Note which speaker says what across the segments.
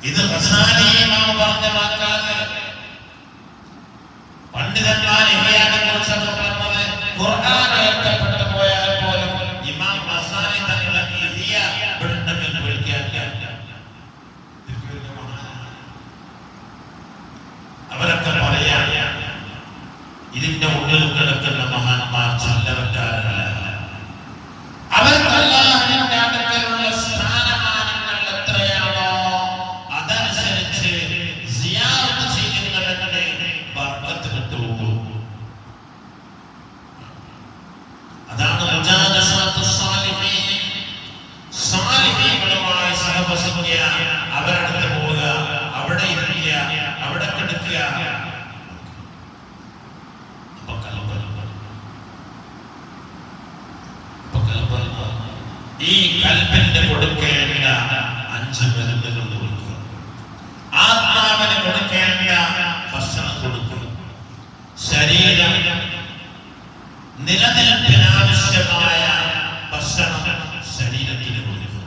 Speaker 1: ഇത് ഖസാനി ഇമാം പറഞ്ഞ വാക്കാണ്. പണ്ഡിതന്മാർ ഇവയാനെ കുറിച്ചൊക്കെ പറഞ്ഞത് ഖുർആൻ ഉയർത്തപ്പെട്ടു പോയാൽ പോലും ഇമാം ഖസാനി തങ്ങളുടെ ഇഹിയ ഇവിടുണ്ടെങ്കിൽ വിളിക്കാറില്ല. അവരൊക്കെ പറയാ ഇതിന്റെ ഉള്ളിൽ കിടക്കുന്ന മഹാന്മാർ ചല്ലവറ്റാരല്ല. അവർക്ക് അല്ലാഹുവിന്റെ അടുക്കലുള്ള സ്ഥാനമാനങ്ങൾ എത്രയാണോ അതനുസരിച്ച് സിയാറത്ത് ചെയ്യുന്നവരുടെ ബർക്കത്ത് കിട്ടുള്ളൂ. അതാണ് മുജാലസത്തു സാലിഹീൻ. സാലിഹീങ്ങളുമായി സഹവസിക്കുക, അവരടുത്ത് പോവുക, അവിടെ ഇരിക്കുക, അവിടെ കിടക്കുക. ഈ കൽബിന് കൊടുക്കേണ്ട 5 മരുന്നുകൾ കൊടുക്കുക. ആത്മാവിന് കൊടുക്കേണ്ട ഭക്ഷണം കൊടുക്കുക. ശരീരം നിലനിൽപ്പിനാവശ്യമായ ഭക്ഷണം ശരീരത്തിന് കൊടുക്കുക.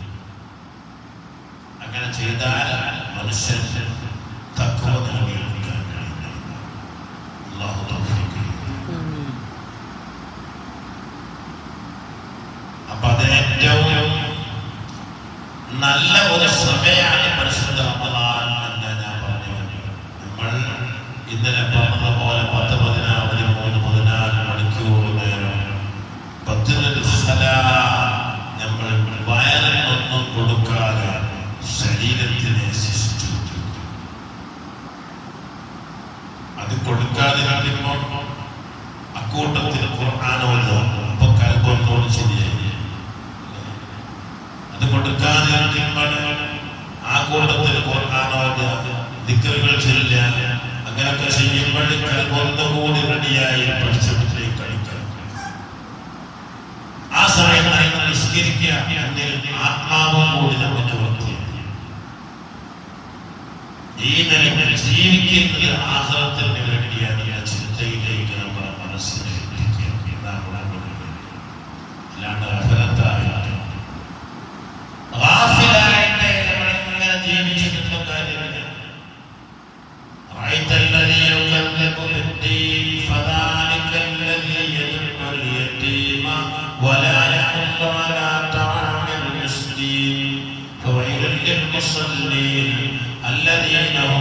Speaker 1: അങ്ങനെ ചെയ്താൽ മനുഷ്യൻ തഖ്വ നേടിയെടുക്കാൻ കഴിയും. അല്ലാഹു തൗഫീഖ്. അപ്പൊ അതേറ്റവും നല്ല ഒരു സമയമാണ് പരിശുദ്ധ റമദാൻ എന്ന് ഞാൻ പറഞ്ഞു. നമ്മൾ ഇന്നലെ പറഞ്ഞ പോലെ 10, 14 മണിക്കൂർ നേരം 10 നമ്മൾ വയറിനൊന്നും കൊടുക്കാതെ ശരീരത്തിനെ ശിക്ഷിച്ചു. അത് കൊടുക്കാതിരിക്കുമ്പോൾ അക്കൂട്ടത്തിൽ ഖുർആനോദോ അപ്പൊ കൽബൊന്നോട് ശരിയായി. അത് കൊടുക്കാതിരിക്കുമ്പോൾ ആ കൂട്ടത്തിൽ ഖുർആനോദോ ദിക്റുകൾ ചൊല്ലുക, അങ്ങനെയൊക്കെ ചെയ്യുമ്പോൾ കൽബൊന്നുകൂടി റെഡിയായി പഠിച്ചതിലേക്ക് കഴിക്കണം. ആ സമയത്ത് നിസ്കരിക്കുക, എന്നിൽ ആത്മാവും കൂടി നമുക്ക് വൃത്തി. ഈ നിലയിൽ ജീവിക്കുന്നത് ആഖിറത്തിന് വേണ്ടിയാണ്. ആ ചിന്തയിലേക്ക് നമ്മുടെ മനസ്സിനെ അല്ലാണ്ട് അഫലത്തായിട്ട് ഗാഫിലായിട്ട് നമ്മളിങ്ങനെ ജീവിച്ചിട്ടുള്ള കാര്യമില്ല. റഅയ്ത അല്ലദീ യുകദ്ദിബു ബിദ്ദീൻ ഫദാലിക അല്ലദീ യദ്ഉ അൽ-യതീമ വലാ യഹുദ്ദു അലാ തആമിൽ മിസ്കീൻ ഫവൈലുൽ ലിൽ മുസല്ലീൻ الذين هم